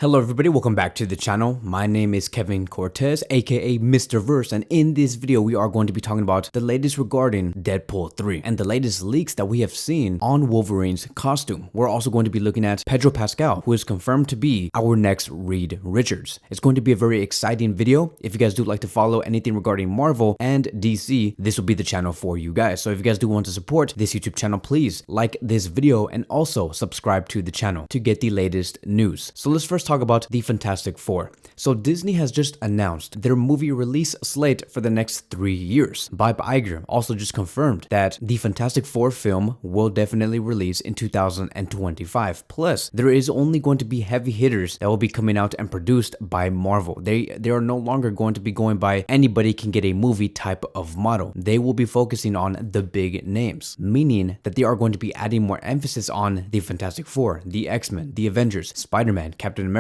Hello everybody, welcome back to the channel. My name is Kevin Cortez, aka Mr. Verse, and in this video we are going to be talking about the latest regarding Deadpool 3 and the latest leaks that we have seen on Wolverine's costume. We're also going to be looking at Pedro Pascal, who is confirmed to be our next Reed Richards. It's going to be a very exciting video. If you guys do like to follow anything regarding Marvel and DC, this will be the channel for you guys. So if you guys do want to support this YouTube channel, please like this video and also subscribe to the channel to get the latest news. So let's first talk about the Fantastic Four. So Disney has just announced their movie release slate for the next 3 years. Bob Iger also just confirmed that the Fantastic Four film will definitely release in 2025. Plus, there is only going to be heavy hitters that will be coming out and produced by Marvel. They are no longer going to be going by anybody can get a movie type of model. They will be focusing on the big names, meaning that they are going to be adding more emphasis on the Fantastic Four, the X-Men, the Avengers, Spider-Man, Captain America,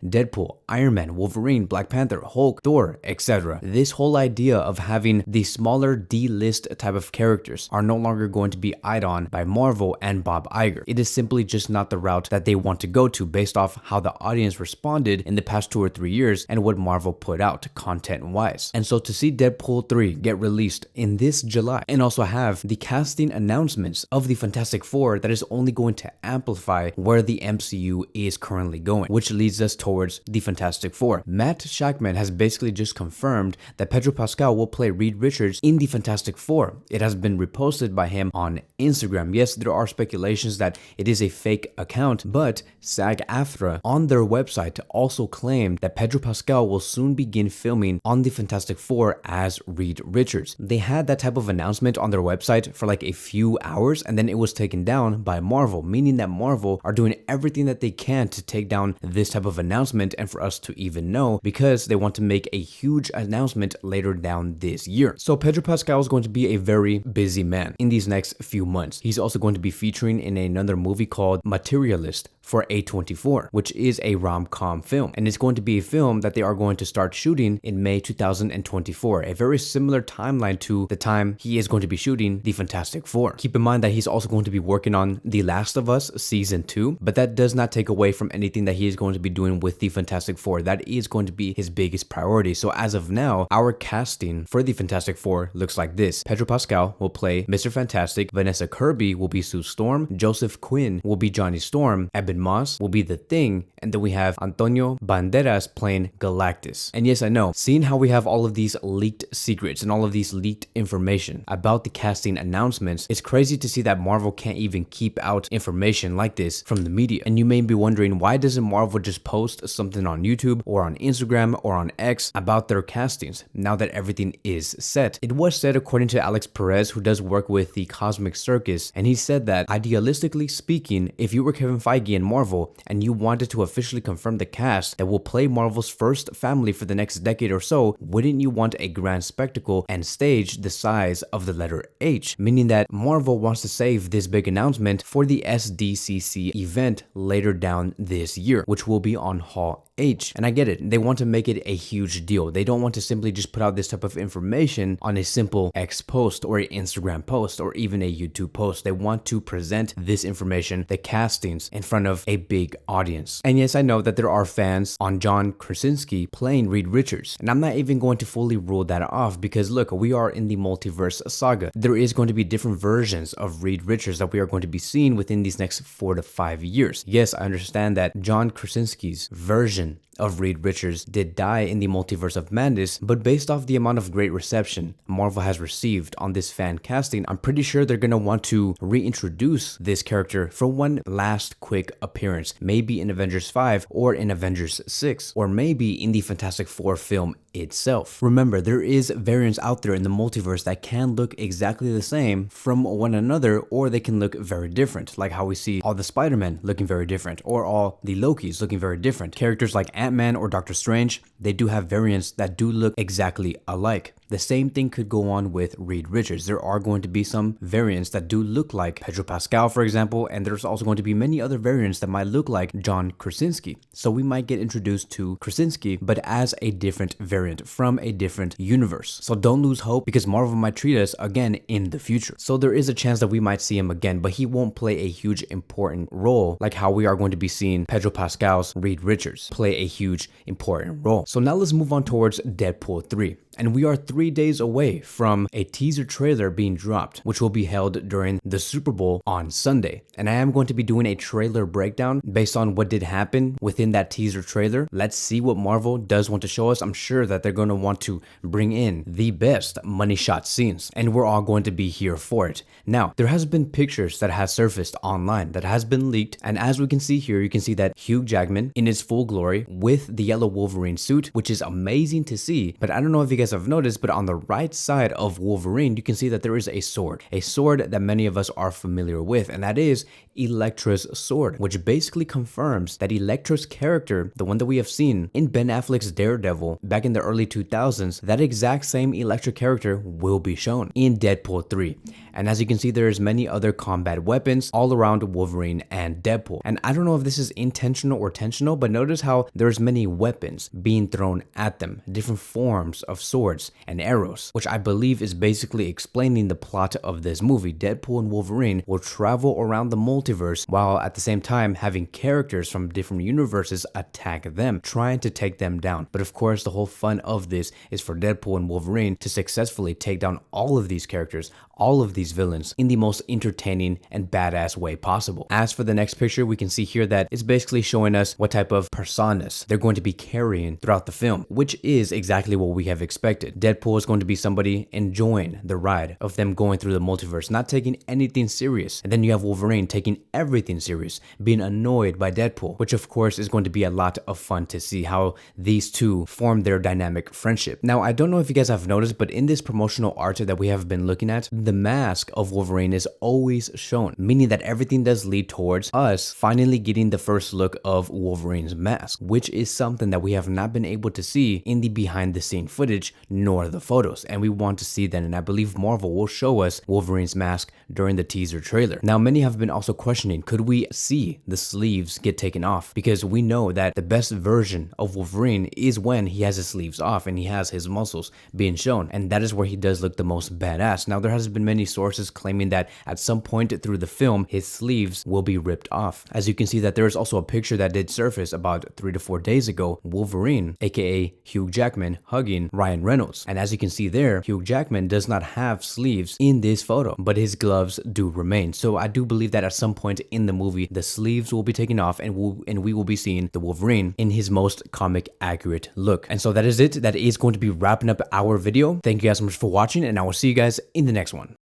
Deadpool, Iron Man, Wolverine, Black Panther, Hulk, Thor, etc. This whole idea of having the smaller D-list type of characters are no longer going to be eyed on by Marvel and Bob Iger. It is simply just not the route that they want to go to based off how the audience responded in the past 2 or 3 years and what Marvel put out content-wise. And so to see Deadpool 3 get released in this July and also have the casting announcements of the Fantastic Four, that is only going to amplify where the MCU is currently going, which leads us towards the Fantastic Four. Matt Shakman has basically just confirmed that Pedro Pascal will play Reed Richards in the Fantastic Four. It has been reposted by him on Instagram. Yes, there are speculations that it is a fake account, but SAG-AFTRA on their website also claimed that Pedro Pascal will soon begin filming on the Fantastic Four as Reed Richards. They had that type of announcement on their website for like a few hours and then it was taken down by Marvel, meaning that Marvel are doing everything that they can to take down this type of announcement and for us to even know, because they want to make a huge announcement later down this year. So Pedro Pascal is going to be a very busy man in these next few months. He's also going to be featuring in another movie called Materialist for A24, which is a rom-com film, and it's going to be a film that they are going to start shooting in May 2024, a very similar timeline to the time he is going to be shooting the Fantastic Four. Keep in mind that he's also going to be working on The Last of Us season 2, but that does not take away from anything that he is going to be doing with the Fantastic Four. That is going to be his biggest priority. So as of now, our casting for the Fantastic Four looks like this. Pedro Pascal will play Mr. Fantastic, Vanessa Kirby will be Sue Storm, Joseph Quinn will be Johnny Storm, Eben Moss will be the Thing, and then we have Antonio Banderas playing Galactus. And yes, I know, seeing how we have all of these leaked secrets and all of these leaked information about the casting announcements, it's crazy to see that Marvel can't even keep out information like this from the media. And you may be wondering, why doesn't Marvel just post something on YouTube or on Instagram or on X about their castings now that everything is set? It was said, according to Alex Perez, who does work with the Cosmic Circus, and he said that idealistically speaking, if you were Kevin Feige and Marvel and you wanted to officially confirm the cast that will play Marvel's first family for the next decade or so, wouldn't you want a grand spectacle and stage the size of the letter H? Meaning that Marvel wants to save this big announcement for the SDCC event later down this year, which will be on Hall H. And I get it, they want to make it a huge deal. They don't want to simply just put out this type of information on a simple X post or an Instagram post or even a YouTube post. They want to present this information, the castings, in front of a big audience. And yes, I know that there are fans on John Krasinski playing Reed Richards, and I'm not even going to fully rule that off because look, we are in the multiverse saga. There is going to be different versions of Reed Richards that we are going to be seeing within these next 4 to 5 years. Yes, I understand that John Krasinski's version of Reed Richards did die in the Multiverse of Madness, but based off the amount of great reception Marvel has received on this fan casting, I'm pretty sure they're gonna want to reintroduce this character for one last quick appearance, maybe in Avengers 5 or in Avengers 6, or maybe in the Fantastic Four film itself. Remember, there is variants out there in the multiverse that can look exactly the same from one another, or they can look very different, like how we see all the Spider-Men looking very different, or all the Lokis looking very different. Characters like Ant-Man or Doctor Strange, they do have variants that do look exactly alike. The same thing could go on with Reed Richards. There are going to be some variants that do look like Pedro Pascal, for example, and there's also going to be many other variants that might look like John Krasinski. So we might get introduced to Krasinski, but as a different variant from a different universe. So don't lose hope, because Marvel might treat us again in the future. So there is a chance that we might see him again, but he won't play a huge important role like how we are going to be seeing Pedro Pascal's Reed Richards play a huge important role. So now let's move on towards Deadpool 3. And we are 3 days away from a teaser trailer being dropped, which will be held during the Super Bowl on Sunday. And I am going to be doing a trailer breakdown based on what did happen within that teaser trailer. Let's see what Marvel does want to show us. I'm sure that they're going to want to bring in the best money shot scenes, and we're all going to be here for it. Now, there has been pictures that has surfaced online that has been leaked, and as we can see here, you can see that Hugh Jackman in his full glory with the yellow Wolverine suit, which is amazing to see. But I don't know if you guys have noticed, but on the right side of Wolverine, you can see that there is a sword that many of us are familiar with, and that is Elektra's sword, which basically confirms that Elektra's character, the one that we have seen in Ben Affleck's Daredevil back in the early 2000s, that exact same Elektra character will be shown in Deadpool 3. And as you can see, there's many other combat weapons all around Wolverine and Deadpool. And I don't know if this is intentional or tensional, but notice how there's many weapons being thrown at them, different forms of swords and arrows, which I believe is basically explaining the plot of this movie. Deadpool and Wolverine will travel around the multiverse while at the same time having characters from different universes attack them, trying to take them down. But of course, the whole fun of this is for Deadpool and Wolverine to successfully take down all of these characters, all of these villains, in the most entertaining and badass way possible. As for the next picture, we can see here that it's basically showing us what type of personas they're going to be carrying throughout the film, which is exactly what we have expected. Deadpool is going to be somebody enjoying the ride of them going through the multiverse, not taking anything serious. And then you have Wolverine taking everything serious, being annoyed by Deadpool, which of course is going to be a lot of fun to see how these two form their dynamic friendship. Now, I don't know if you guys have noticed, but in this promotional art that we have been looking at, the mask of Wolverine is always shown, meaning that everything does lead towards us finally getting the first look of Wolverine's mask, which is something that we have not been able to see in the behind the scene footage nor the photos, and we want to see that, and I believe Marvel will show us Wolverine's mask during the teaser trailer. Now, many have been also questioning, could we see the sleeves get taken off? Because we know that the best version of Wolverine is when he has his sleeves off and he has his muscles being shown, and that is where he does look the most badass. Now, there has been many sources claiming that at some point through the film, his sleeves will be ripped off. As you can see that there is also a picture that did surface about 3 to 4 days ago, Wolverine, aka Hugh Jackman, hugging Ryan Reynolds. And as you can see there, Hugh Jackman does not have sleeves in this photo, but his gloves do remain. So I do believe that at some point in the movie, the sleeves will be taken off and we will be seeing the Wolverine in his most comic accurate look. And so that is it. That is going to be wrapping up our video. Thank you guys so much for watching, and I will see you guys in the next one.